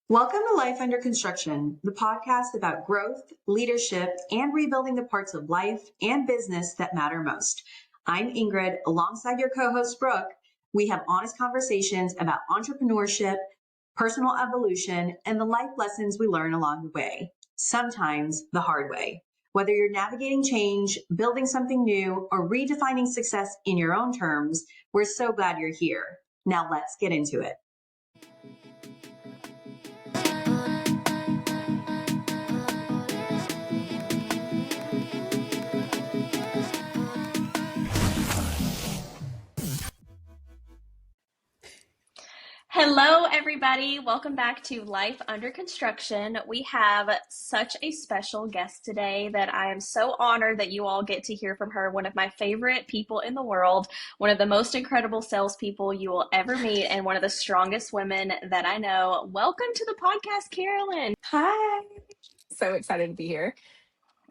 Welcome to Life Under Construction, the podcast about growth, leadership, and rebuilding the parts of life and business that matter most. I'm Ingrid, alongside your co-host Brooke. We have honest conversations about entrepreneurship, personal evolution, and the life lessons we learn along the way, sometimes the hard way. Whether you're navigating change, building something new, or redefining success in your own terms, we're so glad you're here. Now let's get into it. Hello, everybody. Welcome back to Life Under Construction. We have such a special guest today that I am so honored that you all get to hear from her. One of my favorite people in the world, one of the most incredible salespeople you will ever meet, and one of the strongest women that I know. Welcome to the podcast, Karolyn. Hi. So excited to be here.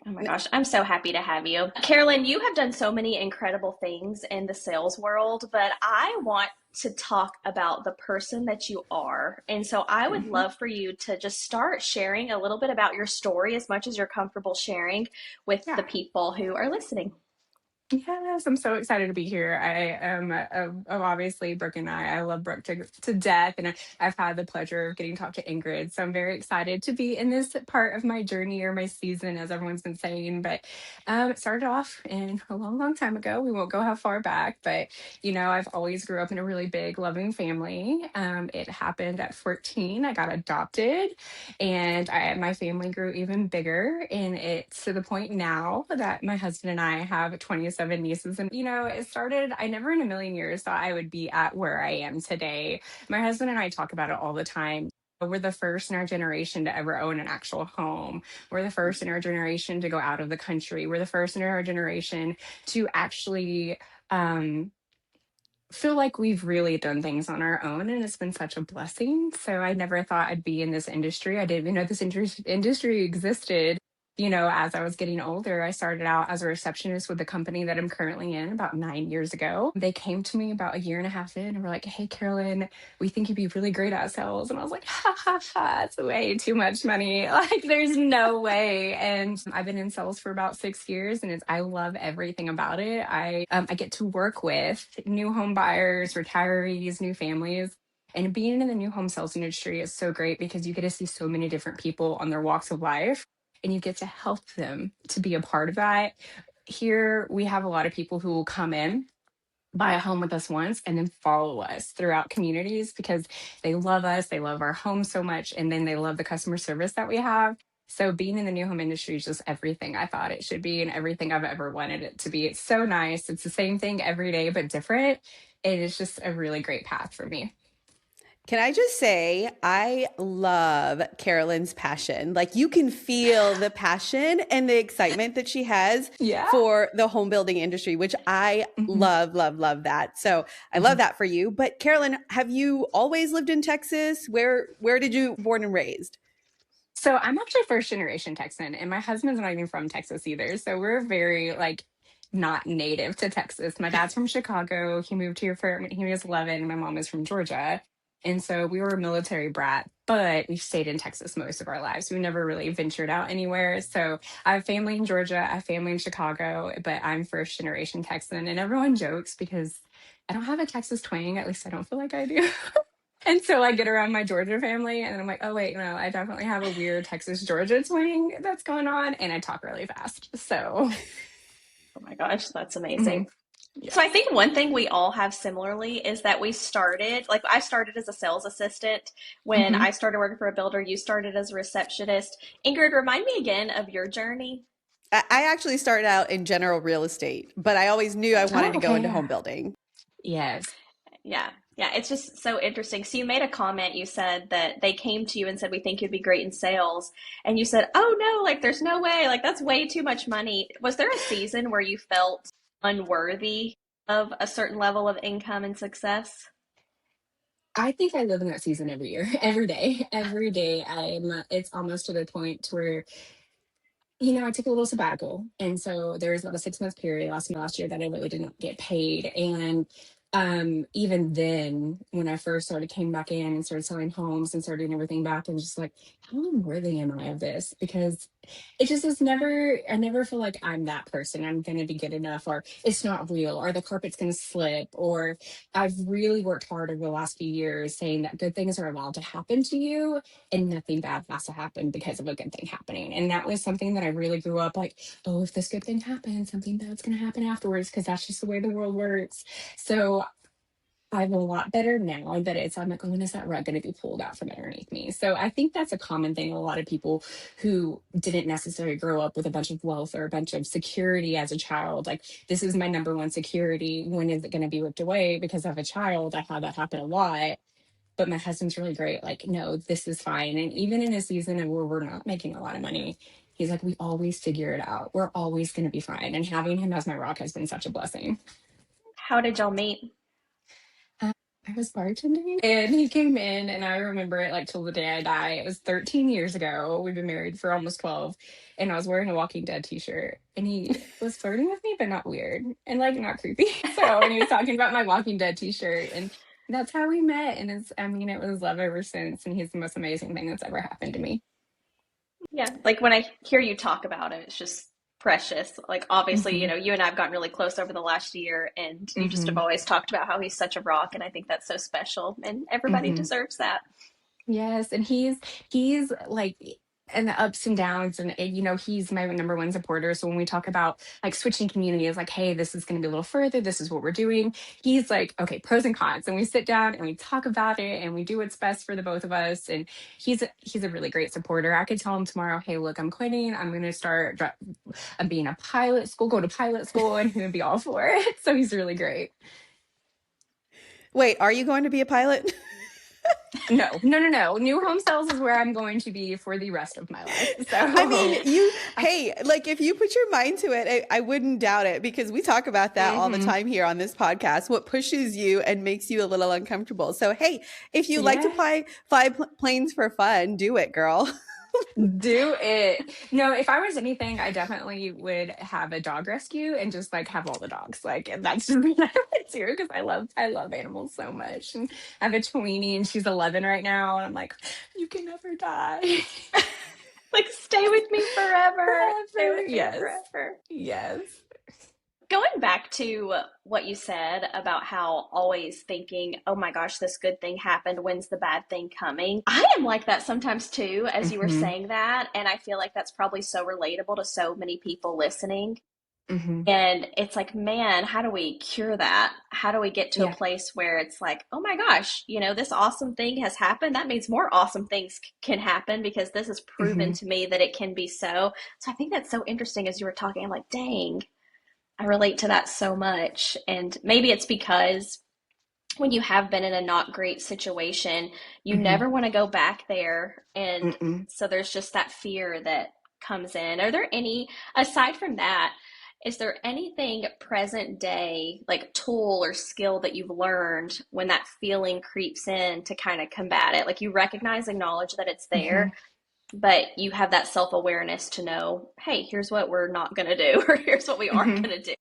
Oh my gosh, I'm so happy to have you. Karolyn, you have done so many incredible things in the sales world, but I want to talk about the person that you are. And so I would love for you to just start sharing a little bit about your story as much as you're comfortable sharing with the people who are listening. Yes, I'm so excited to be here. I am obviously Brooke and I love Brooke to death, and I've had the pleasure of getting to talk to Ingrid. So I'm very excited to be in this part of my journey or my season, as everyone's been saying. But it started off in a long, long time ago. We won't go how far back, but I've always grew up in a really big, loving family. It happened at 14. I got adopted, and my family grew even bigger, and it's to the point now that my husband and I have 27 nieces. And it started, I never in a million years thought I would be at where I am today. My husband and I talk about it all the time. We're the first in our generation to ever own an actual home. We're the first in our generation to go out of the country. We're the first in our generation to actually feel like we've really done things on our own, and it's been such a blessing. So I never thought I'd be in this industry. I didn't even know this industry existed. As I was getting older, I started out as a receptionist with the company that I'm currently in about 9 years ago. They came to me about a year and a half in and were like, "Hey, Karolyn, we think you'd be really great at sales." And I was like, "Ha ha ha, it's way too much money. Like, there's no way." And I've been in sales for about 6 years, and I love everything about it. I get to work with new home buyers, retirees, new families. And being in the new home sales industry is so great because you get to see so many different people on their walks of life, and you get to help them to be a part of that. Here, we have a lot of people who will come in, buy a home with us once, and then follow us throughout communities because they love us, they love our home so much, and then they love the customer service that we have. So being in the new home industry is just everything I thought it should be and everything I've ever wanted it to be. It's so nice. It's the same thing every day, but different. And it's just a really great path for me. Can I just say, I love Karolyn's passion. Like, you can feel the passion and the excitement that she has for the home building industry, which I love, love, love that. So I love that for you. But Karolyn, have you always lived in Texas? Where did you born and raised? So I'm actually first generation Texan, and my husband's not even from Texas either. So we're very not native to Texas. My dad's from Chicago. He moved here when he was 11. My mom is from Georgia. And so we were a military brat, but we've stayed in Texas most of our lives. We never really ventured out anywhere. So I have family in Georgia, I have family in Chicago, but I'm first generation Texan. And everyone jokes because I don't have a Texas twang. At least I don't feel like I do. And so I get around my Georgia family and I'm like, oh, wait, no, I definitely have a weird Texas Georgia twang that's going on. And I talk really fast. So. Oh my gosh, that's amazing. So I think one thing we all have similarly is that I started as a sales assistant. When I started working for a builder, you started as a receptionist. Ingrid, remind me again of your journey. I actually started out in general real estate, but I always knew I wanted to go into home building. Yes. Yeah. Yeah. It's just so interesting. So you made a comment. You said that they came to you and said, "We think you'd be great in sales." And you said, "Oh no, there's no way. That's way too much money." Was there a season where you felt unworthy of a certain level of income and success? I think I live in that season every year, every day. Every day it's almost to the point where, I took a little sabbatical. And so there was about a 6-month period last year that I really didn't get paid. And even then, when I first started came back in and started selling homes and started doing everything back, I was just like, how unworthy am I of this? Because it just is never, I never feel like I'm that person. I'm going to be good enough, or it's not real, or the carpet's going to slip, or I've really worked hard over the last few years saying that good things are allowed to happen to you and nothing bad has to happen because of a good thing happening. And that was something that I really grew up like, oh, if this good thing happens, something bad's going to happen afterwards, because that's just the way the world works. So I'm a lot better now, but I'm like, when is that rug going to be pulled out from underneath me? So I think that's a common thing. A lot of people who didn't necessarily grow up with a bunch of wealth or a bunch of security as a child, like, this is my number one security. When is it going to be ripped away? Because of a child, I had that happen a lot. But my husband's really great. Like, no, this is fine. And even in a season of where we're not making a lot of money, he's like, we always figure it out. We're always going to be fine. And having him as my rock has been such a blessing. How did y'all meet? I was bartending and he came in, and I remember it like till the day I die. It was 13 years ago. We've been married for almost 12. And I was wearing a Walking Dead t-shirt, and he was flirting with me, but not weird and like not creepy. So, and he was talking about my Walking Dead t-shirt, and that's how we met. And it was love ever since. And he's the most amazing thing that's ever happened to me. Yeah, like when I hear you talk about it, it's just precious. Like obviously, Mm-hmm. you and I have gotten really close over the last year, and you just have Mm-hmm. always talked about how he's such a rock, and I think that's so special, and everybody Mm-hmm. deserves that. Yes, and he's like, and the ups and downs, and he's my number one supporter. So when we talk about like switching communities, like, hey, this is going to be a little further, this is what we're doing, he's like, okay, pros and cons, and we sit down and we talk about it and we do what's best for the both of us. And he's a really great supporter. I could tell him tomorrow, hey, look, I'm quitting, I'm going to I'm being a pilot school, go to pilot school, and he would be all for it. So he's really great. Wait, are you going to be a pilot? No. New home sales is where I'm going to be for the rest of my life. So, I mean, like if you put your mind to it, I wouldn't doubt it, because we talk about that all the time here on this podcast, what pushes you and makes you a little uncomfortable. So, hey, if you like to fly planes for fun, do it, girl. Do it. No, if I was anything, I definitely would have a dog rescue and just like have all the dogs. Like, and that's just what I would do, because I love animals so much. And I have a tweenie and she's 11 right now, and I'm like, you can never die. Like, stay with me forever. Stay Forever. with me Yes. forever. Yes. Going back to what you said about how always thinking, oh my gosh, this good thing happened. When's the bad thing coming? I am like that sometimes too, as you were Mm-hmm. saying that. And I feel like that's probably so relatable to so many people listening. Mm-hmm. And it's like, man, how do we cure that? How do we get to a Yeah. place where it's like, oh my gosh, this awesome thing has happened. That means more awesome things can happen, because this has proven Mm-hmm. to me that it can be so. So I think that's so interesting as you were talking. I'm like, dang, I relate to that so much. And maybe it's because when you have been in a not great situation, you Mm-hmm. never want to go back there. And Mm-mm. so there's just that fear that comes in. Are there aside from that, is there anything present day, like tool or skill that you've learned when that feeling creeps in to kind of combat it? Like you recognize, acknowledge that it's Mm-hmm. there, but you have that self-awareness to know, hey, here's what we're not going to do, or here's what we are Mm-hmm. going to do.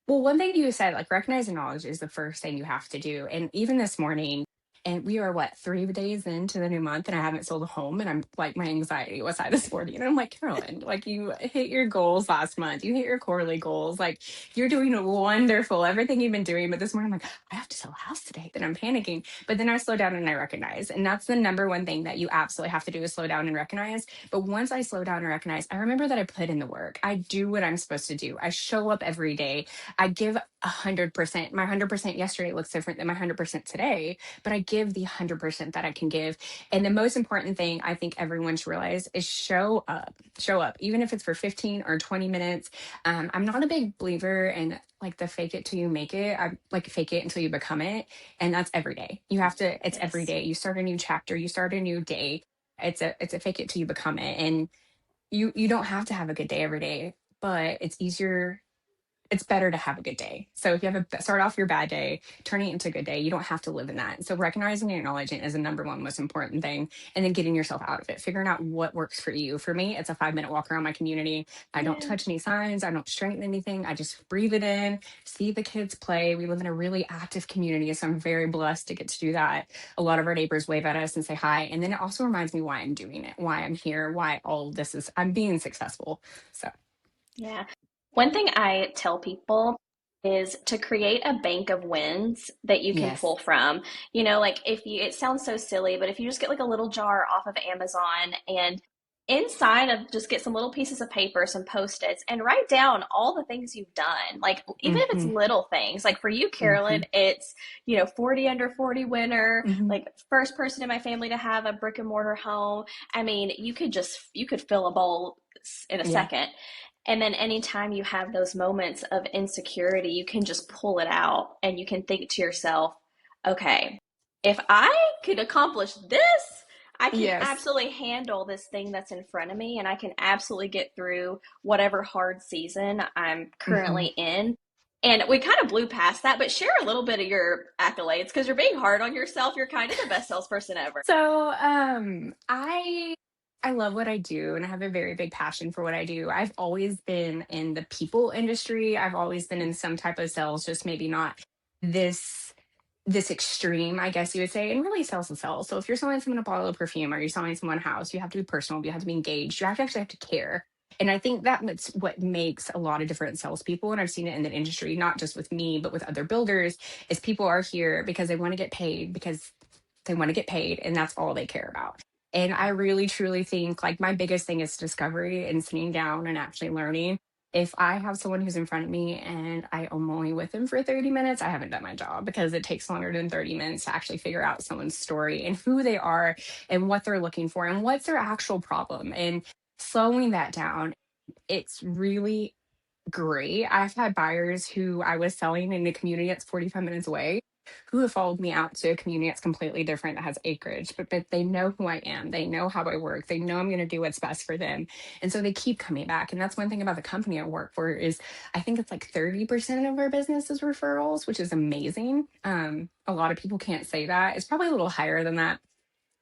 Well, one thing you said, like, recognizing knowledge is the first thing you have to do. And even this morning, and we are what, 3 days into the new month, and I haven't sold a home, and I'm like, my anxiety was high this morning. And I'm like, Karolyn, like, you hit your goals last month, you hit your quarterly goals, like, you're doing wonderful, everything you've been doing. But this morning, I'm like, I have to sell a house today. Then I'm panicking. But then I slow down and I recognize. And that's the number one thing that you absolutely have to do, is slow down and recognize. But once I slow down and recognize, I remember that I put in the work. I do what I'm supposed to do. I show up every day. I give 100%. My 100% yesterday looks different than my 100% today, but I give the 100% that I can give. And the most important thing I think everyone should realize is show up. Show up, even if it's for 15 or 20 minutes. I'm not a big believer in like the fake it till you make it. I like fake it until you become it. And that's every day. You have to, it's every Yes. day. You start a new chapter, you start a new day. It's a fake it till you become it. And you don't have to have a good day every day, but it's easier it's better to have a good day. So if you have start off your bad day, turning it into a good day, you don't have to live in that. So recognizing and acknowledging is the number one most important thing. And then getting yourself out of it, figuring out what works for you. For me, it's a 5-minute walk around my community. I don't touch any signs. I don't straighten anything. I just breathe it in, see the kids play. We live in a really active community. So I'm very blessed to get to do that. A lot of our neighbors wave at us and say hi. And then it also reminds me why I'm doing it, why I'm here, why all of this is, I'm being successful. So. Yeah. One thing I tell people is to create a bank of wins that you can pull from. You know, like if you, it sounds so silly, but if you just get like a little jar off of Amazon and inside of just get some little pieces of paper, some Post-its, and write down all the things you've done. Like even if it's little things, like for you, Karolyn, it's, you know, 40 under 40 winner, like first person in my family to have a brick and mortar home. I mean, you could fill a bowl in a second. And then anytime you have those moments of insecurity, you can just pull it out and you can think to yourself, okay, if I could accomplish this, I can absolutely handle this thing that's in front of me and I can absolutely get through whatever hard season I'm currently in. And we kind of blew past that, but share a little bit of your accolades because you're being hard on yourself. You're kind of the best salesperson ever. So I love what I do and I have a very big passion for what I do. I've always been in the people industry. I've always been in some type of sales, just maybe not this extreme, I guess you would say, and really sales is sales. So if you're selling someone a bottle of perfume or you're selling someone a house, you have to be personal, you have to be engaged, you have to actually have to care. And I think that's what makes a lot of different salespeople, and I've seen it in the industry, not just with me, but with other builders, is people are here because they want to get paid, because they want to get paid, and that's all they care about. And I really, truly think like my biggest thing is discovery and sitting down and actually learning. If I have someone who's in front of me and I'm only with them for 30 minutes, I haven't done my job, because it takes longer than 30 minutes to actually figure out someone's story and who they are and what they're looking for and what's their actual problem. And slowing that down, it's really great. I've had buyers who I was selling in a community that's 45 minutes away who have followed me out to a community that's completely different that has acreage, but they know who I am. They know how I work. They know I'm going to do what's best for them. And so they keep coming back. And that's one thing about the company I work for is I think it's like 30% of our business is referrals, which is amazing. A lot of people can't say that. It's probably a little higher than that.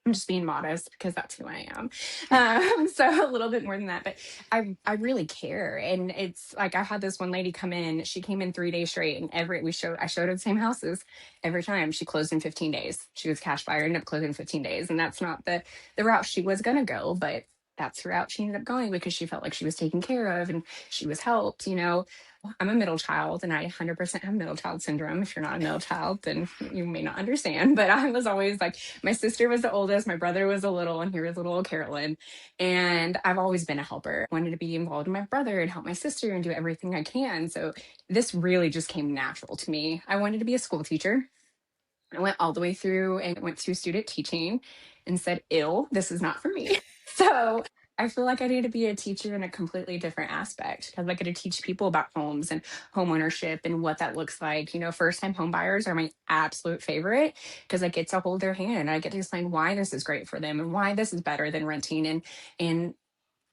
I'm just being modest because that's who I am. So a little bit more than that, but I really care. And it's like, I had this one lady come in, she came in 3 days straight, and I showed her the same houses every time. She closed in 15 days. She was a cash buyer, ended up closing in 15 days. And that's not the route she was going to go, but that's the route she ended up going because she felt like she was taken care of and she was helped, you know. I'm a middle child and I 100% have middle child syndrome. If you're not a middle child, then you may not understand. But I was always like, my sister was the oldest, my brother was a little, and here was little Karolyn. And I've always been a helper. I wanted to be involved in my brother and help my sister and do everything I can. So this really just came natural to me. I wanted to be a school teacher. I went all the way through and went through student teaching and said, ew, this is not for me. So I feel like I need to be a teacher in a completely different aspect because I get to teach people about homes and home ownership and what that looks like. You know, first-time home buyers are my absolute favorite because I get to hold their hand and I get to explain why this is great for them and why this is better than renting and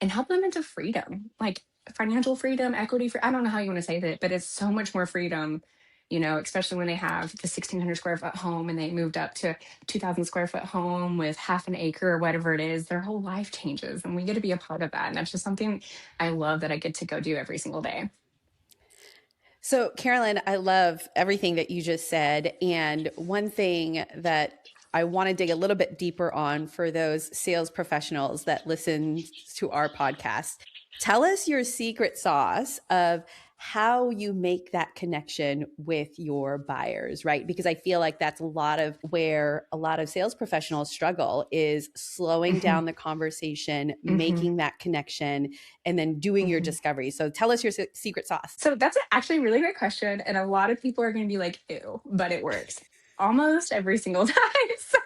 help them into freedom, like financial freedom, equity. I don't know how you want to say that, but it's so much more freedom, you know, especially when they have the 1,600 square foot home and they moved up to 2,000 square foot home with half an acre or whatever it is. Their whole life changes and we get to be a part of that. And that's just something I love that I get to go do every single day. So, Karolyn, I love everything that you just said. And one thing that I want to dig a little bit deeper on for those sales professionals that listen to our podcast, tell us your secret sauce of how you make that connection with your buyers, right? Because I feel like that's a lot of where a lot of sales professionals struggle is slowing down the conversation, making that connection, and then doing your discovery. So tell us your secret sauce. So that's actually a really great question. And a lot of people are going to be like, ew, but it works almost every single time. So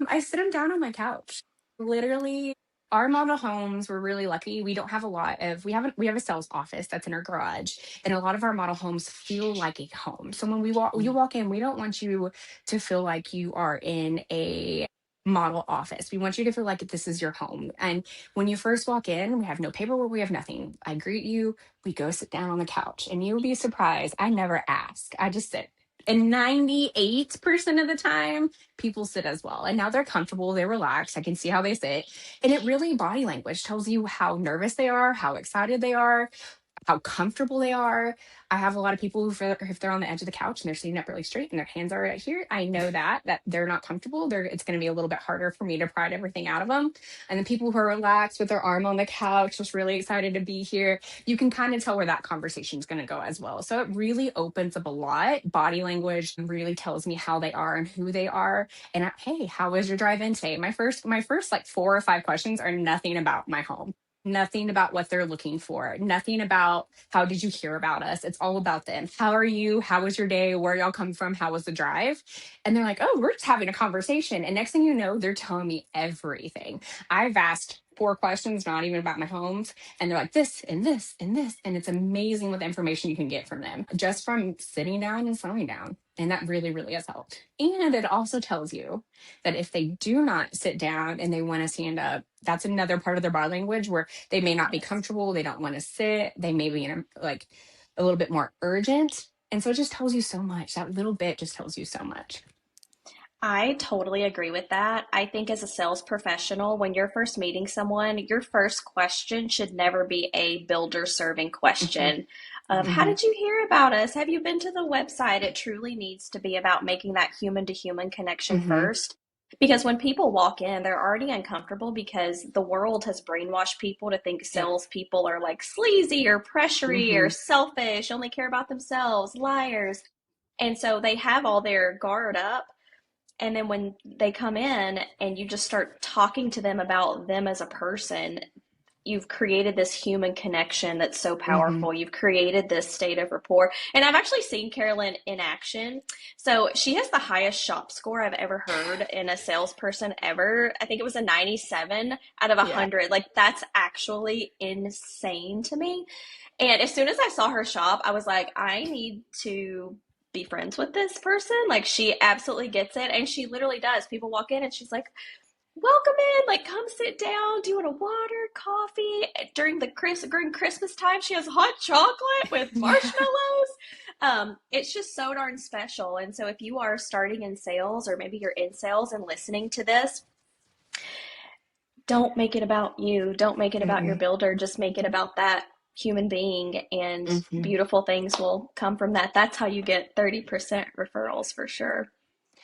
I sit them down on my couch. Literally, our model homes, we're really lucky. We don't have a lot of, we have a sales office that's in our garage. And a lot of our model homes feel like a home. So when you walk in, we don't want you to feel like you are in a model office. We want you to feel like this is your home. And when you first walk in, we have no paperwork, we have nothing. I greet you, we go sit down on the couch, and you'll be surprised. I never ask, I just sit. And 98% of the time, people sit as well. And now they're comfortable, they're relaxed. I can see how they sit. And it really, body language tells you how nervous they are, how excited they are, how comfortable they are. I have a lot of people who, if they're on the edge of the couch and they're sitting up really straight and their hands are right here, I know that they're not comfortable. It's going to be a little bit harder for me to pry everything out of them. And the people who are relaxed with their arm on the couch, just really excited to be here, you can kind of tell where that conversation is going to go as well. So it really opens up a lot. Body language really tells me how they are and who they are. And hey, how was your drive in today? My first like 4 or 5 questions are nothing about my home. Nothing about what they're looking for. Nothing about how did you hear about us. It's all about them. How are you? How was your day? Where y'all come from? How was the drive? And they're like, oh, we're just having a conversation. And next thing you know, they're telling me everything. I've asked 4 questions, not even about my homes. And they're like this and this and this. And it's amazing what the information you can get from them just from sitting down and slowing down. And that really, really has helped. And it also tells you that if they do not sit down and they want to stand up, that's another part of their body language where they may not be comfortable. They don't want to sit. They may be in a little bit more urgent. And so it just tells you so much. That little bit just tells you so much. I totally agree with that. I think as a sales professional, when you're first meeting someone, your first question should never be a builder serving question of how did you hear about us? Have you been to the website? It truly needs to be about making that human to human connection first. Because when people walk in, they're already uncomfortable because the world has brainwashed people to think salespeople are like sleazy or pressury or selfish, only care about themselves, liars. And so they have all their guard up. And then when they come in and you just start talking to them about them as a person, you've created this human connection that's so powerful. You've created this state of rapport. And I've actually seen Karolyn in action. So she has the highest shop score I've ever heard in a salesperson ever. I think it was a 97 out of 100. Yeah. Like, that's actually insane to me. And as soon as I saw her shop, I was like, I need to be friends with this person. Like, she absolutely gets it. And she literally does. People walk in and she's like, welcome in, like, come sit down. Do you want a water, coffee? During Christmas time, she has hot chocolate with marshmallows. It's just so darn special. And so if you are starting in sales, or maybe you're in sales and listening to this, don't make it about you. Don't make it about your builder. Just make it about that human being, and beautiful things will come from that. That's how you get 30% referrals for sure.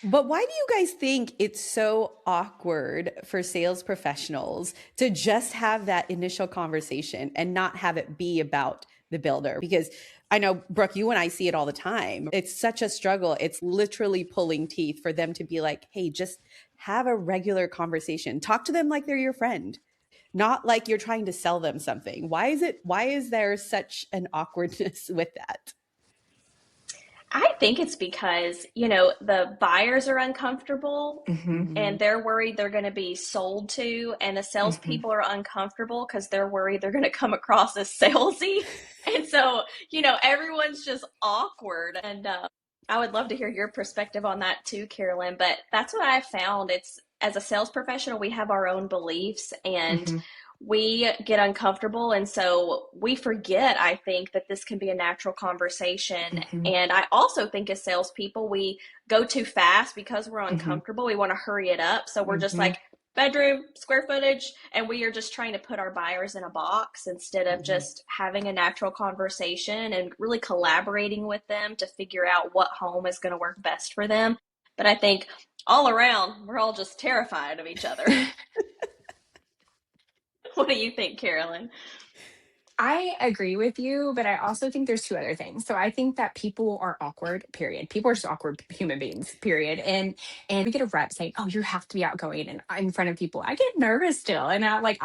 But why do you guys think it's so awkward for sales professionals to just have that initial conversation and not have it be about the builder? Because I know, Brooke, you and I see it all the time. It's such a struggle. It's literally pulling teeth for them to be like, hey, just have a regular conversation. Talk to them like they're your friend, not like you're trying to sell them something. Why is there such an awkwardness with that? I think it's because, the buyers are uncomfortable and they're worried they're going to be sold to, and the salespeople are uncomfortable because they're worried they're going to come across as salesy. And so, everyone's just awkward. And I would love to hear your perspective on that too, Karolyn. But that's what I've found. It's, as a sales professional, we have our own beliefs, and we get uncomfortable. And so we forget, I think, that this can be a natural conversation. And I also think as salespeople, we go too fast because we're uncomfortable. We want to hurry it up. So we're just like, bedroom, square footage, and we are just trying to put our buyers in a box instead of just having a natural conversation and really collaborating with them to figure out what home is going to work best for them. But I think all around, we're all just terrified of each other. What do you think, Karolyn? I agree with you, but I also think there's 2 other things. So I think that people are awkward, period. People are just awkward human beings, period. And we get a rep saying, oh, you have to be outgoing and in front of people. I get nervous still. And I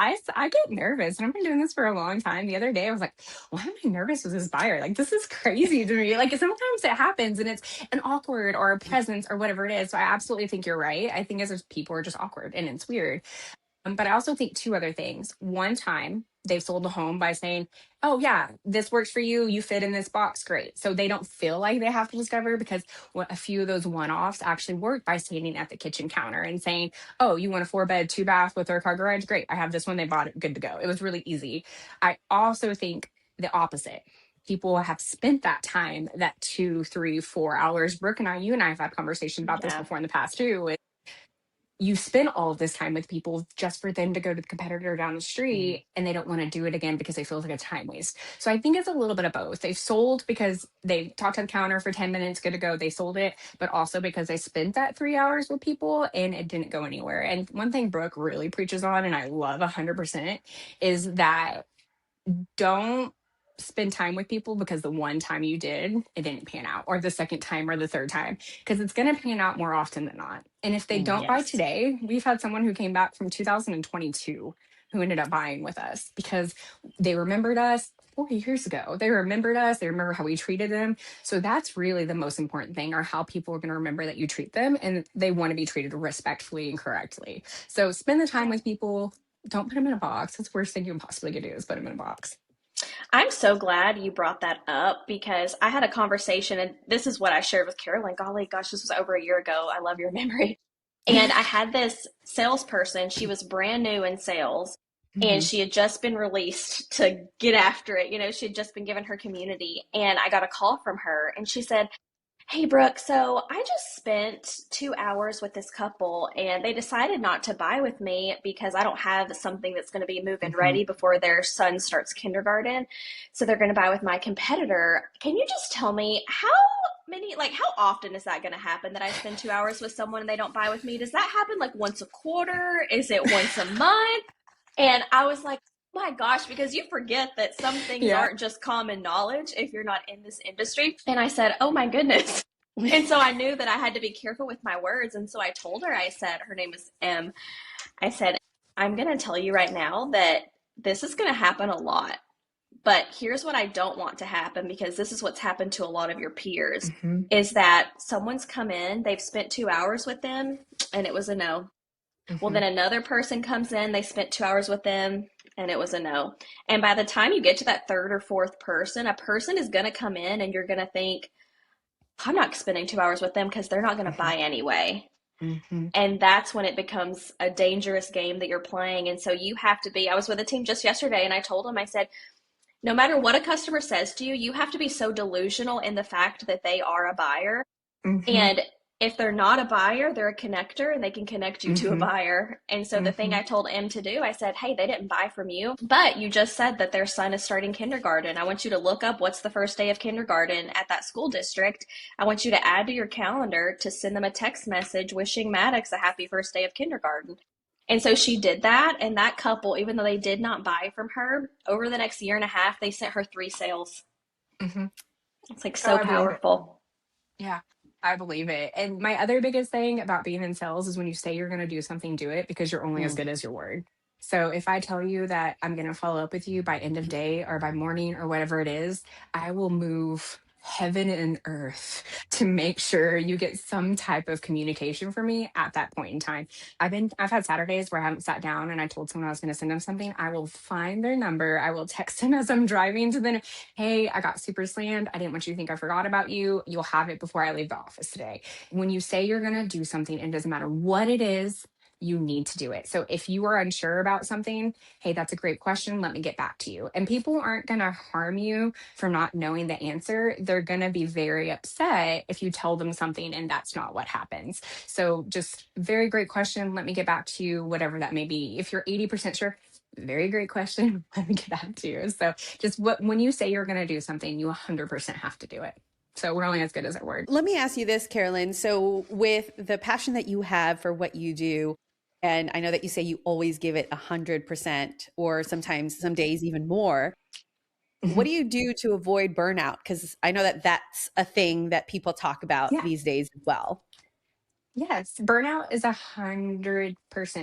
get nervous. And I've been doing this for a long time. The other day, I was like, why am I nervous with this buyer? Like, this is crazy to me. Like, sometimes it happens and it's an awkward or a presence or whatever it is. So I absolutely think you're right. I think as people are just awkward and it's weird. But I also think 2 other things. One time, they've sold a home by saying, oh yeah, this works for you. You fit in this box. Great. So they don't feel like they have to discover, because a few of those one-offs actually work by standing at the kitchen counter and saying, oh, you want a 4-bed, 2-bath with a car garage? Great. I have this one. They bought it. Good to go. It was really easy. I also think the opposite. People have spent that time, that 2, 3, 4 hours. Brooke and I, you and I have had conversation about this before in the past too. You spend all of this time with people just for them to go to the competitor down the street, and they don't want to do it again because they feel like a time waste. So I think it's a little bit of both. They've sold because they talked to the counter for 10 minutes, good to go. They sold it, but also because they spent that 3 hours with people and it didn't go anywhere. And one thing Brooke really preaches on, and I love 100%, is that don't spend time with people because the one time you did, it didn't pan out, or the second time or the third time, because it's going to pan out more often than not. And if they don't buy today, we've had someone who came back from 2022 who ended up buying with us because they remembered us 4 years ago. They remembered us. They remember how we treated them. So that's really the most important thing, or how people are going to remember that you treat them, and they want to be treated respectfully and correctly. So spend the time with people. Don't put them in a box. That's the worst thing you can possibly do, is put them in a box. I'm so glad you brought that up, because I had a conversation, and this is what I shared with Karolyn. Golly gosh, this was over a year ago. I love your memory. And I had this salesperson. She was brand new in sales, and she had just been released to get after it. You know, she had just been given her community, and I got a call from her, and she said, hey, Brooke, so I just spent 2 hours with this couple, and they decided not to buy with me because I don't have something that's going to be move-in ready before their son starts kindergarten. So they're going to buy with my competitor. Can you just tell me how often is that going to happen, that I spend 2 hours with someone and they don't buy with me? Does that happen like once a quarter? Is it once a month? And I was like, my gosh, because you forget that some things aren't just common knowledge if you're not in this industry. And I said, oh my goodness. And so I knew that I had to be careful with my words. And so I told her, I said, her name is M. I said, I'm going to tell you right now that this is going to happen a lot. But here's what I don't want to happen, because this is what's happened to a lot of your peers, is that someone's come in, they've spent 2 hours with them, and it was a no. Well, then another person comes in, they spent 2 hours with them, and it was a no. And by the time you get to that third or fourth person, a person is going to come in and you're going to think, I'm not spending 2 hours with them because they're not going to buy anyway. And that's when it becomes a dangerous game that you're playing. And so you have to be, I was with a team just yesterday, and I told them, I said, no matter what a customer says to you, you have to be so delusional in the fact that they are a buyer. And if they're not a buyer, they're a connector, and they can connect you to a buyer. And so the thing I told M to do, I said, hey, they didn't buy from you, but you just said that their son is starting kindergarten. I want you to look up what's the first day of kindergarten at that school district. I want you to add to your calendar to send them a text message wishing Maddox a happy first day of kindergarten. And so she did that. And that couple, even though they did not buy from her, over the next year and a half, they sent her 3 sales. It's like so powerful. Yeah. I believe it. And my other biggest thing about being in sales is when you say you're going to do something, do it, because you're only as good as your word. So if I tell you that I'm going to follow up with you by end of day or by morning or whatever it is, I will move heaven and earth to make sure you get some type of communication from me at that point in time. I've had Saturdays where I haven't sat down and I told someone I was going to send them something. I will find their number. I will text them as I'm driving to them. Hey, I got super slammed. I didn't want you to think I forgot about you. You'll have it before I leave the office today. When you say you're going to do something, it doesn't matter what it is, you need to do it. So if you are unsure about something, hey, that's a great question. Let me get back to you. And people aren't going to harm you for not knowing the answer. They're going to be very upset if you tell them something and that's not what happens. So just very great question. Let me get back to you, whatever that may be. If you're 80% sure, very great question. Let me get back to you. So just when you say you're going to do something, you 100% have to do it. So we're only as good as our word. Let me ask you this, Karolyn. So with the passion that you have for what you do, and I know that you say you always give it 100%, or sometimes some days even more. What do you do to avoid burnout? Because I know that that's a thing that people talk about these days as well. Yes, burnout is 100%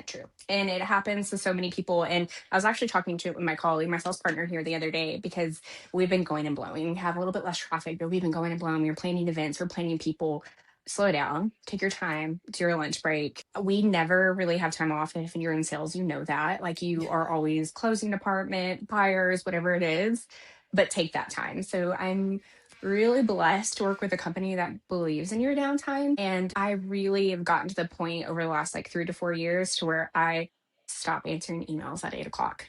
true. And it happens to so many people. And I was actually talking to my colleague, my sales partner here the other day, because we've been going and blowing. We have a little bit less traffic, but we've been going and blowing. We're planning events, we're planning people. slow down, take your time, it's your lunch break. We never really have time off. If you're in sales, you know that. Like, you are always closing department, buyers, whatever it is, but take that time. So I'm really blessed to work with a company that believes in your downtime. And I really have gotten to the point over the last like 3 to 4 years to where I stop answering emails at 8 o'clock.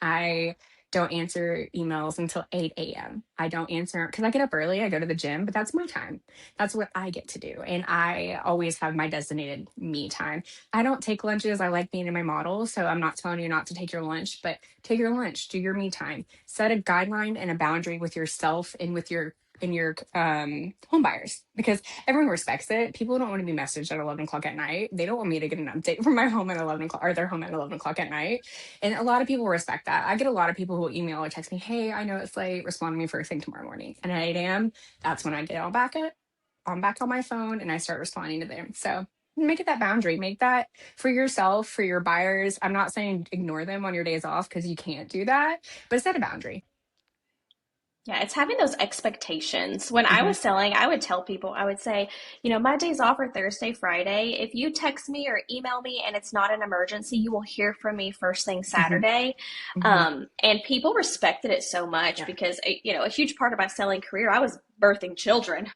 I don't answer emails until 8 a.m. I don't answer because I get up early. I go to the gym, but that's my time. That's what I get to do. And I always have my designated me time. I don't take lunches. I like being in my model. So I'm not telling you not to take your lunch, but take your lunch, do your me time, set a guideline and a boundary with yourself and with your home buyers, because everyone respects it. People don't want to be messaged at 11 o'clock at night. They don't want me to get an update from my home at 11 o'clock or their home at 11 o'clock at night. And a lot of people respect that. I get a lot of people who email or text me, hey, I know it's late, respond to me first thing tomorrow morning. And at 8 a.m., that's when I get I'm back on my phone and I start responding to them. So make it that boundary, make that for yourself, for your buyers. I'm not saying ignore them on your days off, because you can't do that, but set a boundary. Yeah, it's having those expectations. When I was selling, I would tell people, I would say, my days off are Thursday, Friday. If you text me or email me and it's not an emergency, you will hear from me first thing Saturday. And people respected it so much because, a huge part of my selling career, I was birthing children.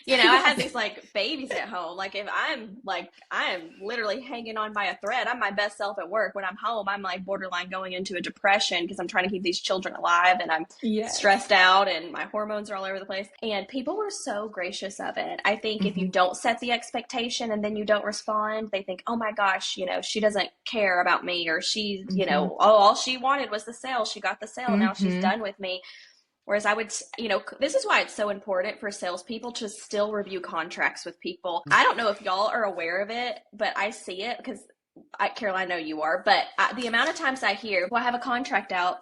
I had these like babies at home. Like, if I am literally hanging on by a thread. I'm my best self at work. When I'm home, I'm like borderline going into a depression because I'm trying to keep these children alive and I'm stressed out and my hormones are all over the place. And people were so gracious of it. I think if you don't set the expectation and then you don't respond, they think, oh my gosh, she doesn't care about me, or she, all she wanted was the sale. She got the sale. Now she's done with me. Whereas I would, this is why it's so important for salespeople to still review contracts with people. I don't know if y'all are aware of it, but I see it because, Carol, I know you are, but the amount of times I hear, well, I have a contract out.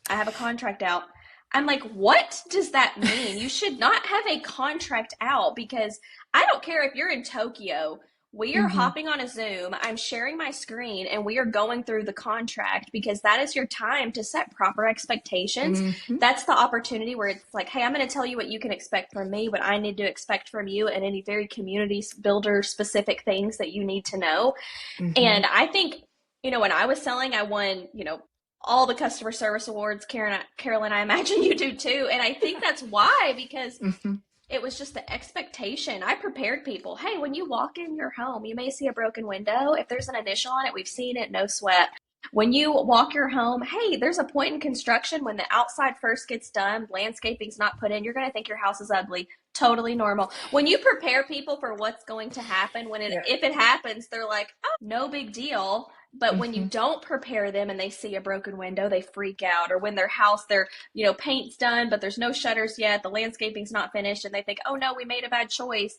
I'm like, what does that mean? You should not have a contract out, because I don't care if you're in Tokyo. We are hopping on a Zoom. I'm sharing my screen and we are going through the contract, because that is your time to set proper expectations. That's the opportunity where it's like, hey, I'm going to tell you what you can expect from me, what I need to expect from you, and any very community builder specific things that you need to know. And I think, when I was selling, I won, all the customer service awards. Karolyn, I imagine you do too. And I think that's why, because it was just the expectation. I prepared people. Hey, when you walk in your home, you may see a broken window. If there's an initial on it, we've seen it, no sweat. When you walk your home, hey, there's a point in construction when the outside first gets done, landscaping's not put in, you're going to think your house is ugly. Totally normal. When you prepare people for what's going to happen, if it happens, they're like, oh, no big deal. But when you don't prepare them and they see a broken window, they freak out. Or when their house, paint's done, but there's no shutters yet, the landscaping's not finished, and they think, oh no, we made a bad choice.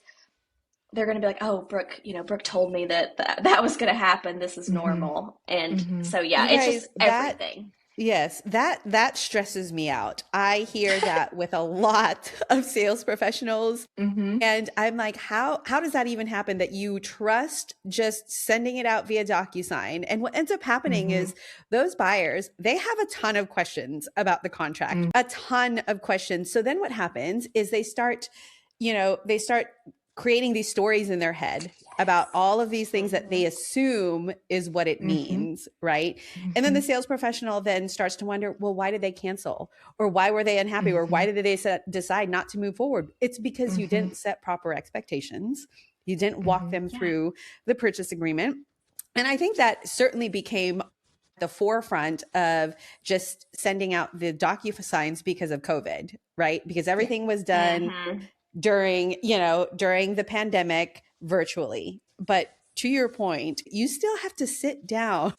They're going to be like, oh, Brooke, Brooke told me that was going to happen. This is normal. And so, yeah, it's just everything. Yes, that stresses me out. I hear that with a lot of sales professionals. And I'm like, how does that even happen, that you trust just sending it out via DocuSign? And what ends up happening is those buyers, they have a ton of questions about the contract, a ton of questions. So then what happens is they start creating these stories in their head about all of these things that they assume is what it means, right? And then the sales professional then starts to wonder, well, why did they cancel? Or why were they unhappy? Or why did they decide not to move forward? It's because you didn't set proper expectations. You didn't walk them through the purchase agreement. And I think that certainly became the forefront of just sending out the DocuSigns because of COVID, right? Because everything was done during the pandemic virtually. But to your point, you still have to sit down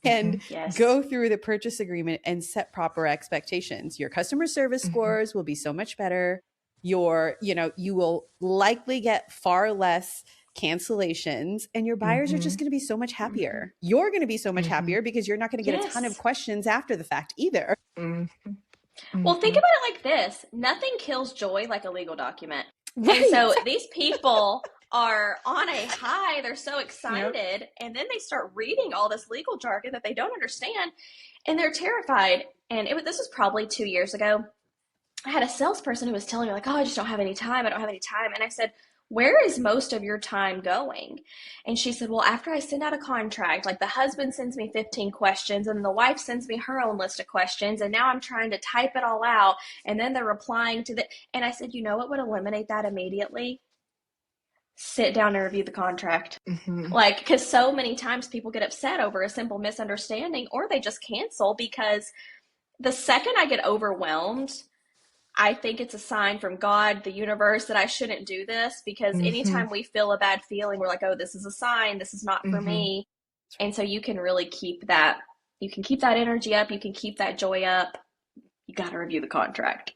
and go through the purchase agreement and set proper expectations. Your customer service scores will be so much better. You will likely get far less cancellations, and your buyers are just going to be so much happier. You're going to be so much happier because you're not going to get a ton of questions after the fact either. Well, think about it like this. Nothing kills joy like a legal document. Right. And so these people are on a high. They're so excited. And then they start reading all this legal jargon that they don't understand. And they're terrified. And this was probably 2 years ago. I had a salesperson who was telling me like, oh, I just don't have any time. I don't have any time. And I said, where is most of your time going? And she said, well, after I send out a contract, like the husband sends me 15 questions and the wife sends me her own list of questions. And now I'm trying to type it all out. And then they're replying to the, and I said, you know what would eliminate that immediately? Sit down and review the contract. Like, because so many times people get upset over a simple misunderstanding, or they just cancel, because the second I get overwhelmed, I think it's a sign from God, the universe, that I shouldn't do this, because anytime we feel a bad feeling, we're like, oh, this is a sign, this is not for me. And so you can really keep that energy up, you can keep that joy up. You got to review the contract.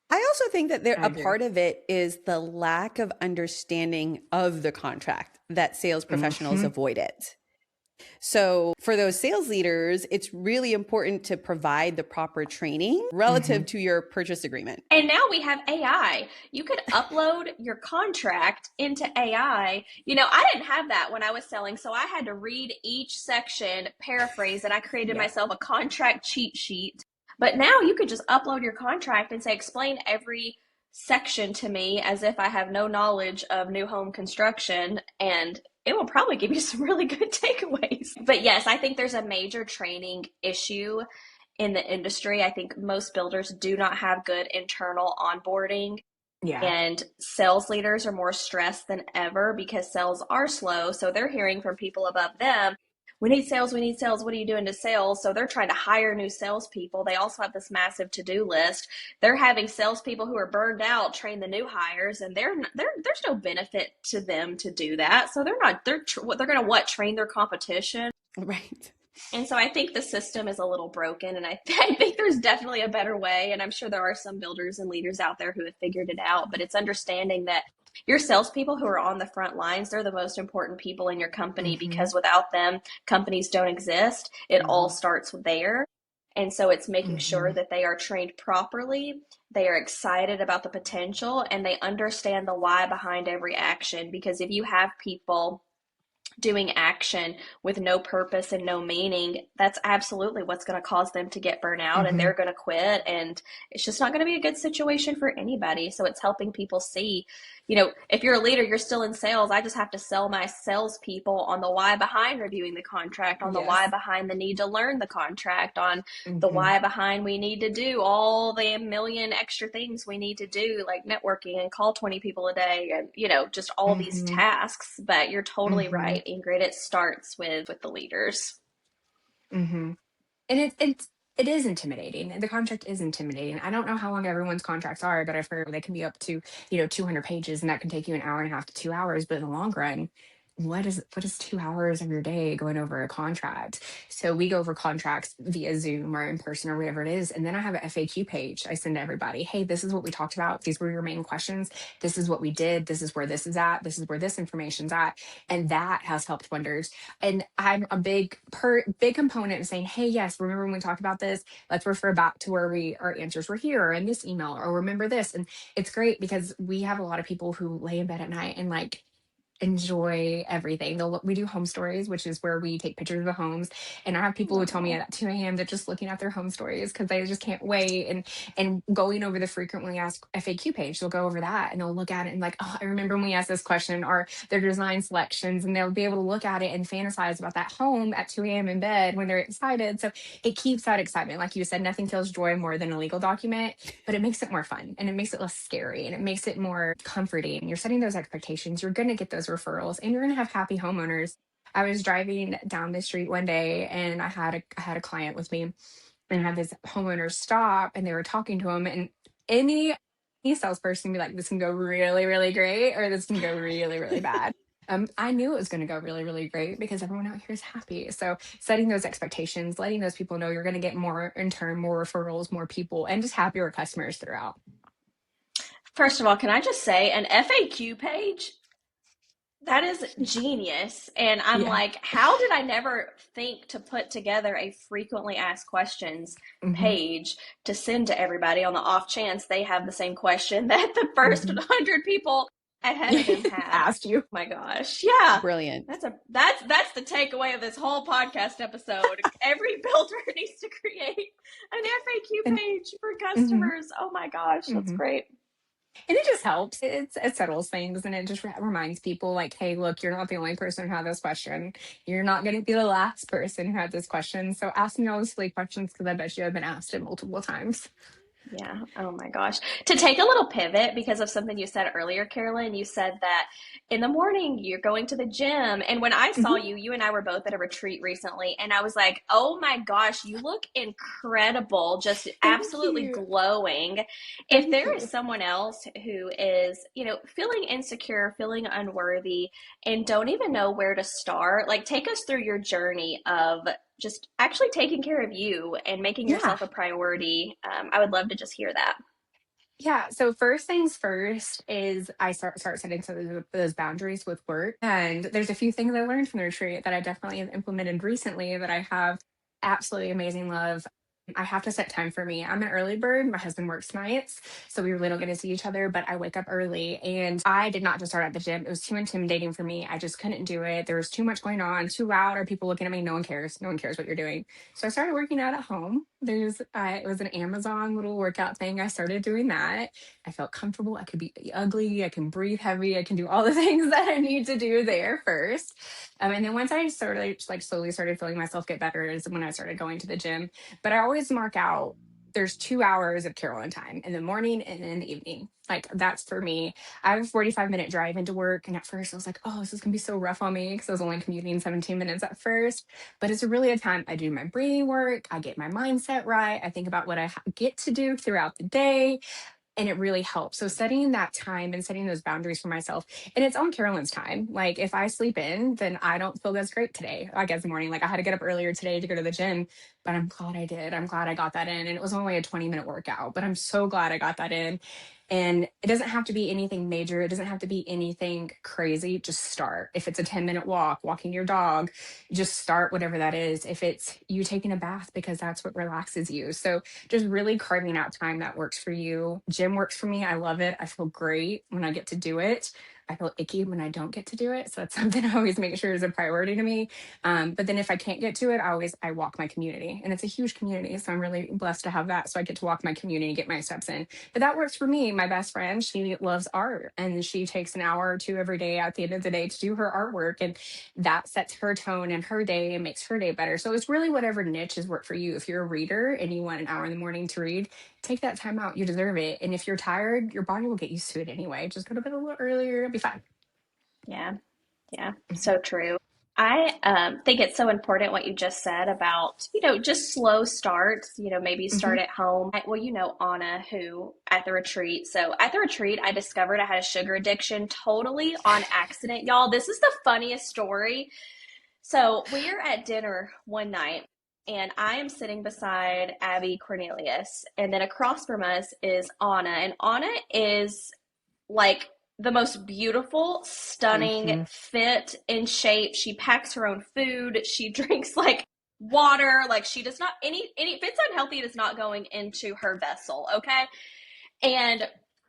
I also think that a part of it is the lack of understanding of the contract that sales professionals avoid it. So for those sales leaders, it's really important to provide the proper training relative to your purchase agreement. And now we have AI. You could upload your contract into AI. You know, I didn't have that when I was selling, so I had to read each section, paraphrase, and I created myself a contract cheat sheet. But now you could just upload your contract and say, explain every section to me as if I have no knowledge of new home construction, and it will probably give you some really good takeaways. But yes, I think there's a major training issue in the industry. I think most builders do not have good internal onboarding. And sales leaders are more stressed than ever because sales are slow. So they're hearing from people above them, we need sales, what are you doing to sales? So they're trying to hire new salespeople. They also have this massive to-do list. They're having salespeople who are burned out train the new hires, and there's no benefit to them to do that. So they're going to train their competition. Right. And so I think the system is a little broken, and I think there's definitely a better way. And I'm sure there are some builders and leaders out there who have figured it out, but it's understanding that your salespeople who are on the front lines, they're the most important people in your company, because without them, companies don't exist. It all starts there. And so it's making sure that they are trained properly, they are excited about the potential, and they understand the why behind every action. Because if you have people doing action with no purpose and no meaning, that's absolutely what's going to cause them to get burnt out, and they're going to quit, and it's just not going to be a good situation for anybody. So it's helping people see, you know, if you're a leader, you're still in sales, I just have to sell my salespeople on the why behind reviewing the contract, on the why behind the need to learn the contract, on the why behind we need to do all the million extra things we need to do, like networking and call 20 people a day, and, you know, just all these tasks. But you're totally right, Ingrid. It starts with the leaders. And it is intimidating. The contract is intimidating. I don't know how long everyone's contracts are, but I've heard they can be up to, 200 pages, and that can take you an hour and a half to 2 hours. But in the long run, what is 2 hours of your day going over a contract? So we go over contracts via Zoom or in person or whatever it is. And then I have an FAQ page I send to everybody. Hey, this is what we talked about. These were your main questions. This is what we did. This is where this is at. This is where this information's at. And that has helped wonders. And I'm a big component of saying, hey, yes, remember when we talked about this? Let's refer back to where our answers were here, or in this email, or remember this. And it's great because we have a lot of people who lay in bed at night and like enjoy everything. We do home stories, which is where we take pictures of the homes. And I have people who tell me at 2 a.m. they're just looking at their home stories because they just can't wait. And going over the frequently asked FAQ page, they'll go over that and they'll look at it and like, oh, I remember when we asked this question, or their design selections, and they'll be able to look at it and fantasize about that home at 2 a.m. in bed when they're excited. So it keeps that excitement. Like you said, nothing kills joy more than a legal document, but it makes it more fun, and it makes it less scary, and it makes it more comforting. You're setting those expectations. You're going to get those referrals, and you're going to have happy homeowners. I was driving down the street one day, and I had a client with me, and I had this homeowner stop, and they were talking to him, and any salesperson be like, this can go really, really great, or this can go really, really bad. I knew it was going to go really, really great because everyone out here is happy. So setting those expectations, letting those people know you're going to get more in turn, more referrals, more people, and just happier customers throughout. First of all, can I just say, an FAQ page, that is genius. And I'm like, how did I never think to put together a frequently asked questions page to send to everybody on the off chance they have the same question that the first 100 people ahead of them had asked you? Oh my gosh. Yeah. Brilliant. That's the takeaway of this whole podcast episode. Every builder needs to create an FAQ page for customers. Oh my gosh, that's great. And it just helps. It settles things, and it just reminds people like, hey, look, you're not the only person who had this question. You're not going to be the last person who had this question. So ask me all the silly questions because I bet you have been asked it multiple times. Yeah. Oh my gosh. To take a little pivot because of something you said earlier, Karolyn, you said that in the morning you're going to the gym. And when I saw Mm-hmm. you and I were both at a retreat recently, and I was like, oh my gosh, you look incredible, just Thank absolutely you. glowing. If Thank there is you. someone else who is, feeling insecure, feeling unworthy, and don't even know where to start, like take us through your journey of just actually taking care of you and making Yeah. yourself a priority. I would love to just hear that. Yeah. So first things first is I start setting some of those boundaries with work. And there's a few things I learned from the retreat that I definitely have implemented recently that I have absolutely amazing love. I have to set time for me. I'm an early bird. My husband works nights, so we really don't get to see each other, but I wake up early and I did not just start at the gym. It was too intimidating for me. I just couldn't do it. There was too much going on, too loud. Are people looking at me? No one cares. No one cares what you're doing. So I started working out at home. It was an Amazon little workout thing. I started doing that. I felt comfortable. I could be ugly. I can breathe heavy. I can do all the things that I need to do there first. And then once I started, like, slowly started feeling myself get better is when I started going to the gym. But I always mark out there's 2 hours of Carolyn time in the morning and in the evening. Like that's for me. I have a 45-minute drive into work. And at first I was like, oh, this is going to be so rough on me because I was only commuting 17 minutes at first. But it's really a time I do my breathing work. I get my mindset right. I think about what I get to do throughout the day, and it really helps. So setting that time and setting those boundaries for myself, and it's on Carolyn's time. Like if I sleep in, then I don't feel as great today. I guess morning, like I had to get up earlier today to go to the gym, but I'm glad I did. I'm glad I got that in. And it was only a 20-minute workout, but I'm so glad I got that in. And it doesn't have to be anything major. It doesn't have to be anything crazy. Just start. If it's a 10-minute walk, walking your dog, just start whatever that is. If it's you taking a bath because that's what relaxes you. So just really carving out time that works for you. Gym works for me. I love it. I feel great when I get to do it. I feel icky when I don't get to do it. So that's something I always make sure is a priority to me. But then if I can't get to it, I walk my community, and it's a huge community. So I'm really blessed to have that. So I get to walk my community, get my steps in. But that works for me. My best friend, she loves art, and she takes an hour or two every day at the end of the day to do her artwork. And that sets her tone in her day and makes her day better. So it's really whatever niches work for you. If you're a reader and you want an hour in the morning to read, take that time out. You deserve it. And if you're tired, your body will get used to it anyway. Just go to bed a little earlier. It'll be fine. Yeah. Yeah. So true. I think it's so important what you just said about, just slow starts, maybe Mm-hmm. start at home. Well, Anna, who at the retreat. So at the retreat, I discovered I had a sugar addiction totally on accident. Y'all, this is the funniest story. So we're at dinner one night, and I am sitting beside Abby Cornelius, and then across from us is Anna, and Anna is like the most beautiful, stunning, Mm-hmm. fit, in shape. She packs her own food. She drinks like water. Like she does not if it's unhealthy, it is not going into her vessel. Okay. And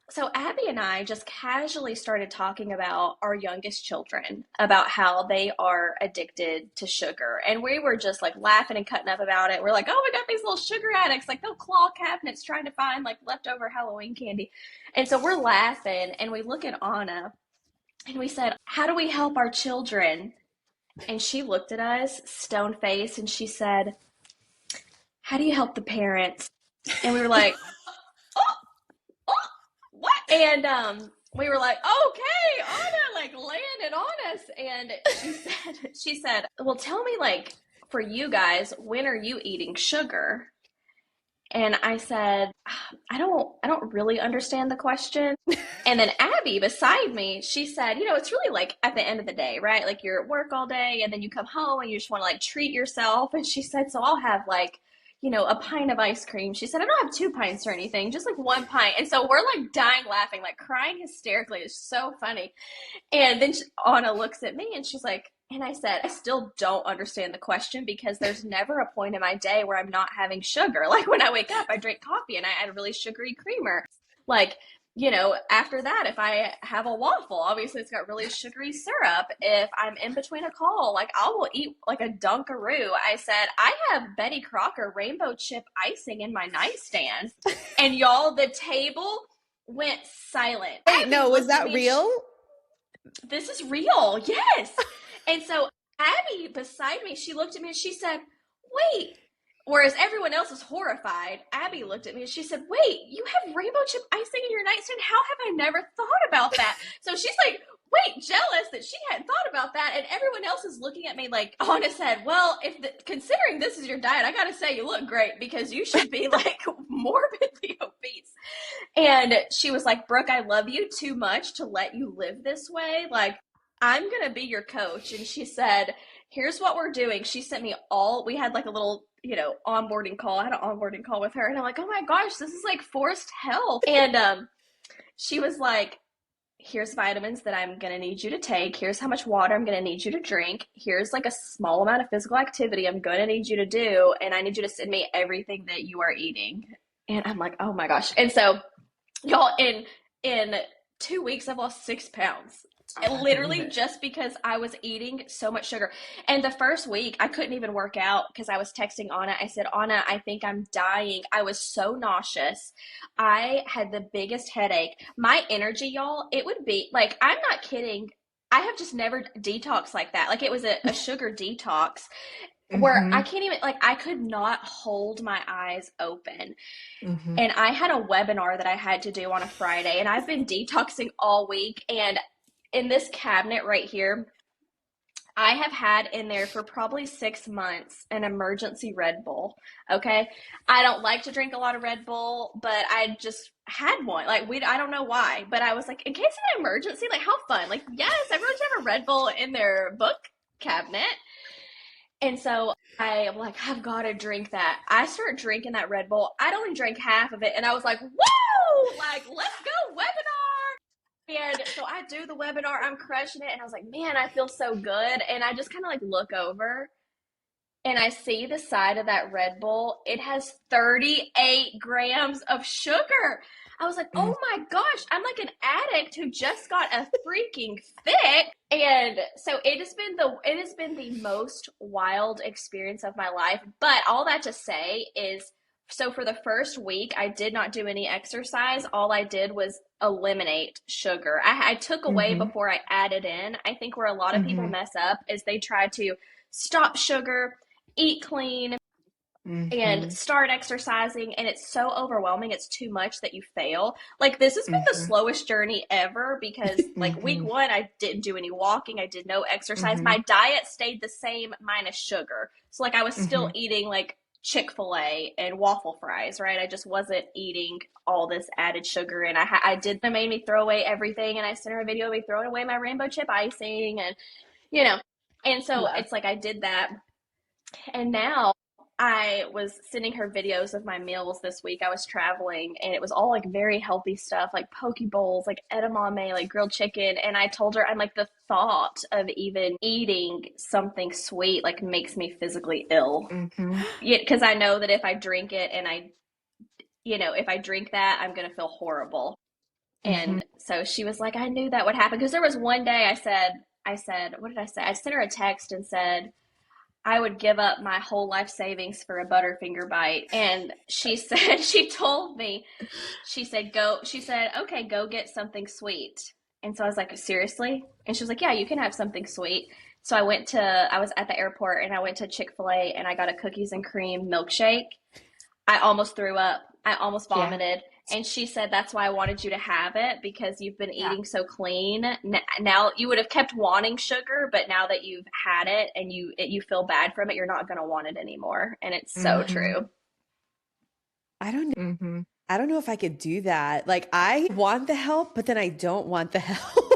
so Abby and I just casually started talking about our youngest children, about how they are addicted to sugar. And we were just like laughing and cutting up about it. We're like, oh, we got these little sugar addicts, like they'll claw cabinets trying to find like leftover Halloween candy. And so we're laughing and we look at Anna and we said, how do we help our children? And she looked at us, stone faced, and she said, how do you help the parents? And we were like, what? And we were like, okay, Anna, like laying it on us. And she said, well, tell me, like, for you guys, when are you eating sugar? And I said, I don't really understand the question. And then Abby beside me, she said, it's really like at the end of the day, right? Like you're at work all day and then you come home and you just want to like treat yourself. And she said, so I'll have like, a pint of ice cream. She said, I don't have 2 pints or anything, just like 1 pint. And so we're like dying laughing, like crying hysterically. It's so funny. And then Anna looks at me and she's like, and I said, I still don't understand the question because there's never a point in my day where I'm not having sugar. Like when I wake up, I drink coffee and I add a really sugary creamer. Like, after that, if I have a waffle, obviously it's got really sugary syrup. If I'm in between a call, like I will eat like a Dunkaroo. I said, I have Betty Crocker rainbow chip icing in my nightstand. And y'all, the table went silent. Wait, Abby no, was looked at that me and real? this is real. Yes. And so Abby beside me, she looked at me and she said, wait. Whereas everyone else was horrified, Abby looked at me and she said, wait, you have rainbow chip icing in your nightstand? How have I never thought about that? So she's like, wait, jealous that she hadn't thought about that. And everyone else is looking at me like on his head. Well, considering this is your diet, I got to say you look great because you should be like morbidly obese. And she was like, Brooke, I love you too much to let you live this way. Like, I'm going to be your coach. And she said, here's what we're doing. She sent me we had like a little, onboarding call. I had an onboarding call with her and I'm like, oh my gosh, this is like forced health. And she was like, here's vitamins that I'm going to need you to take. Here's how much water I'm going to need you to drink. Here's like a small amount of physical activity I'm going to need you to do. And I need you to send me everything that you are eating. And I'm like, oh my gosh. And so y'all, in 2 weeks, I've lost 6 pounds. Literally just because I was eating so much sugar. And the first week I couldn't even work out because I was texting Anna. I said, Anna, I think I'm dying. I was so nauseous. I had the biggest headache. My energy, y'all, it would be like, I'm not kidding. I have just never detoxed like that. Like it was a sugar detox where I can't even, like, I could not hold my eyes open. And I had a webinar that I had to do on a Friday and I've been detoxing all week. And in this cabinet right here, I have had in there for probably 6 months an emergency Red Bull. Okay. I don't like to drink a lot of Red Bull, but I just had one. Like I don't know why, but I was like, in case of an emergency, like how fun. Like, yes, everyone should have a Red Bull in their book cabinet. And so I'm like, I've got to drink that. I start drinking that Red Bull. I'd only drank half of it. And I was like, whoa, like, let's go webinar. And so I do the webinar, I'm crushing it. And I was like, man, I feel so good. And I just kind of like look over and I see the side of that Red Bull. It has 38 grams of sugar. I was like, oh my gosh, I'm like an addict who just got a freaking fix. And so it has been the most wild experience of my life. But all that to say is, so for the first week, I did not do any exercise. All I did was eliminate sugar. I took away before I added in. I think where a lot of people mess up is they try to stop sugar, eat clean, and start exercising, and it's so overwhelming. It's too much that you fail. Like this has been the slowest journey ever because like week 1, I didn't do any walking. I did no exercise. My diet stayed the same minus sugar. So like I was still eating like Chick-fil-A and waffle fries, right? I just wasn't eating all this added sugar. And I did, that made me throw away everything. And I sent her a video of me throwing away my rainbow chip icing and, and so it's like I did that. And now I was sending her videos of my meals this week. I was traveling and it was all like very healthy stuff, like poke bowls, like edamame, like grilled chicken. And I told her, I'm like, the thought of even eating something sweet, like makes me physically ill. Yeah, because I know that if I drink it and if I drink that, I'm going to feel horrible. And so she was like, I knew that would happen. Because there was one day I said, what did I say? I sent her a text and said, I would give up my whole life savings for a Butterfinger bite. And she said, she told me, she said, okay, go get something sweet. And so I was like, seriously? And she was like, yeah, you can have something sweet. So I was at the airport and I went to Chick-fil-A and I got a cookies and cream milkshake. I almost threw up. I almost vomited. And she said, that's why I wanted you to have it, because you've been eating so clean. Now you would have kept wanting sugar, but now that you've had it and you feel bad from it, you're not going to want it anymore. And it's so true. I don't know if I could do that. Like I want the help, but then I don't want the help.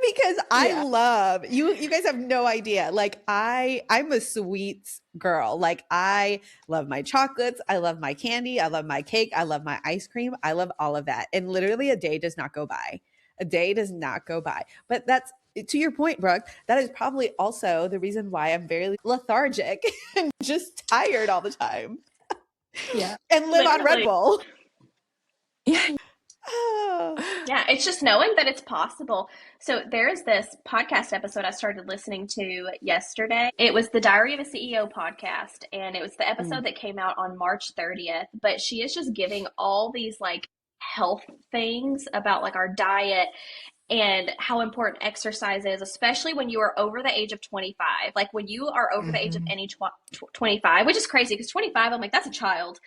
Because I love you guys have no idea. Like I'm a sweets girl. Like I love my chocolates. I love my candy. I love my cake. I love my ice cream. I love all of that. And literally a day does not go by. But that's, to your point, Brooke, that is probably also the reason why I'm very lethargic and just tired all the time. Yeah. And live on Red Bull. Yeah. Yeah, it's just knowing that it's possible. So there's this podcast episode I started listening to yesterday. It was the Diary of a CEO podcast, and it was the episode that came out on March 30th. But she is just giving all these like health things about like our diet and how important exercise is, especially when you are over the age of 25. Like when you are over the age of any 25, which is crazy because 25, I'm like, that's a child.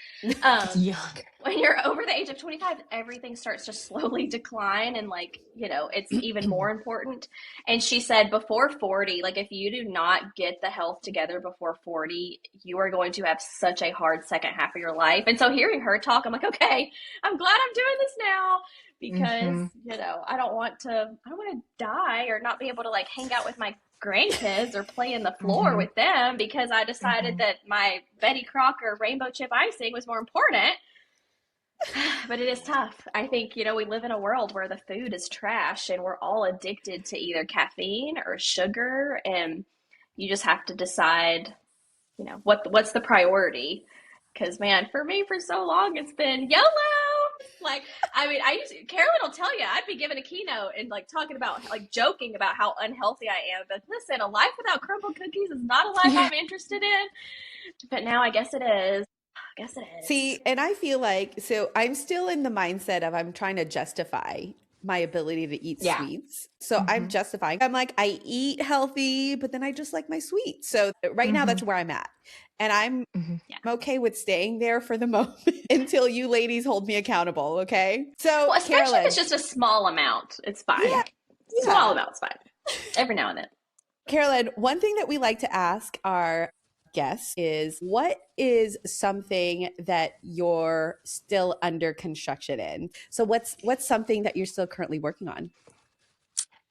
Young. When you're over the age of 25, everything starts to slowly decline. And like, it's even more important. And she said before 40, like if you do not get the health together before 40, you are going to have such a hard second half of your life. And so hearing her talk, I'm like, okay, I'm glad I'm doing this now because, I don't want to die or not be able to like hang out with my grandkids or play in the floor with them because I decided that my Betty Crocker rainbow chip icing was more important. But it is tough. I think, we live in a world where the food is trash and we're all addicted to either caffeine or sugar. And you just have to decide, what's the priority. Because, man, for me, for so long, it's been YOLO. Like, I mean, Karolyn will tell you, I'd be giving a keynote and like talking about, like joking about how unhealthy I am. But listen, a life without crumbled cookies is not a life I'm interested in. But now I guess it is. See, and I feel like, so I'm still in the mindset of I'm trying to justify my ability to eat sweets. So I'm justifying. I'm like, I eat healthy, but then I just like my sweets. So right now that's where I'm at. And I'm okay with staying there for the moment until you ladies hold me accountable. Okay. So especially Karolyn, if it's just a small amount, it's fine. Yeah. Small amount's fine. Every now and then. Karolyn, one thing that we like to ask our guests is, what is something that you're still under construction in? So what's something that you're still currently working on?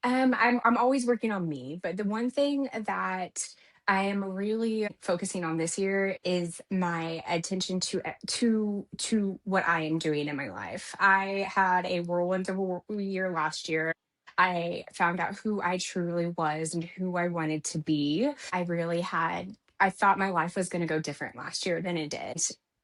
I'm always working on me, but the one thing that I am really focusing on this year is my attention to what I am doing in my life. I had a whirlwind of a year last year. I found out who I truly was and who I wanted to be. I thought my life was going to go different last year than it did.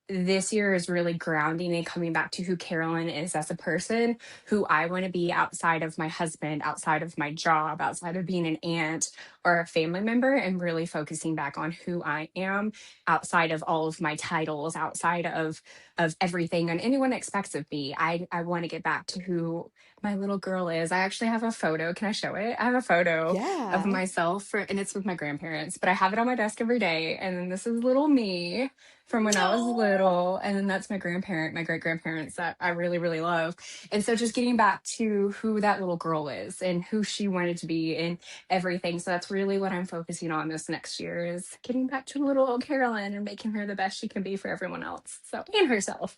This year is really grounding and coming back to who Karolyn is as a person, who I want to be outside of my husband, outside of my job, outside of being an aunt or a family member, and really focusing back on who I am outside of all of my titles, outside of everything and anyone expects of me. I want to get back to who my little girl is. I actually have a photo. Can I show it? I have a photo of myself and it's with my grandparents, but I have it on my desk every day. And then this is little me from when I was little. And then that's my great grandparents that I really, really love. And so just getting back to who that little girl is and who she wanted to be and everything. So that's really what I'm focusing on this next year, is getting back to little old Karolyn and making her the best she can be for everyone else. So, and herself.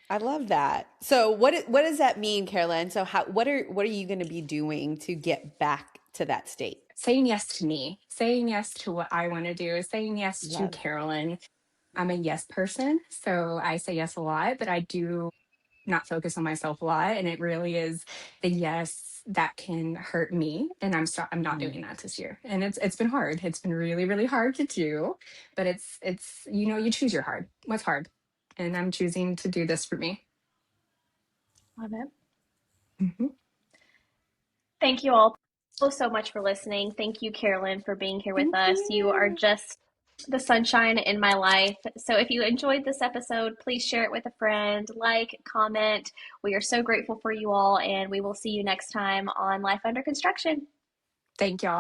I love that. So what does that mean, Karolyn? So what are you going to be doing to get back to that state? Saying yes to me, saying yes to what I want to do, saying yes to Karolyn. I'm a yes person, so I say yes a lot, but I do not focus on myself a lot, and it really is the yes that can hurt me, and I'm not doing that this year, and it's been hard. It's been really, really hard to do, but it's you choose your hard. What's hard, and I'm choosing to do this for me. Love it. Thank you all so much for listening. Thank you, Karolyn, for being here with us. You are just the sunshine in my life. So if you enjoyed this episode, please share it with a friend, like, comment. We are so grateful for you all, and we will see you next time on Life Under Construction. Thank y'all.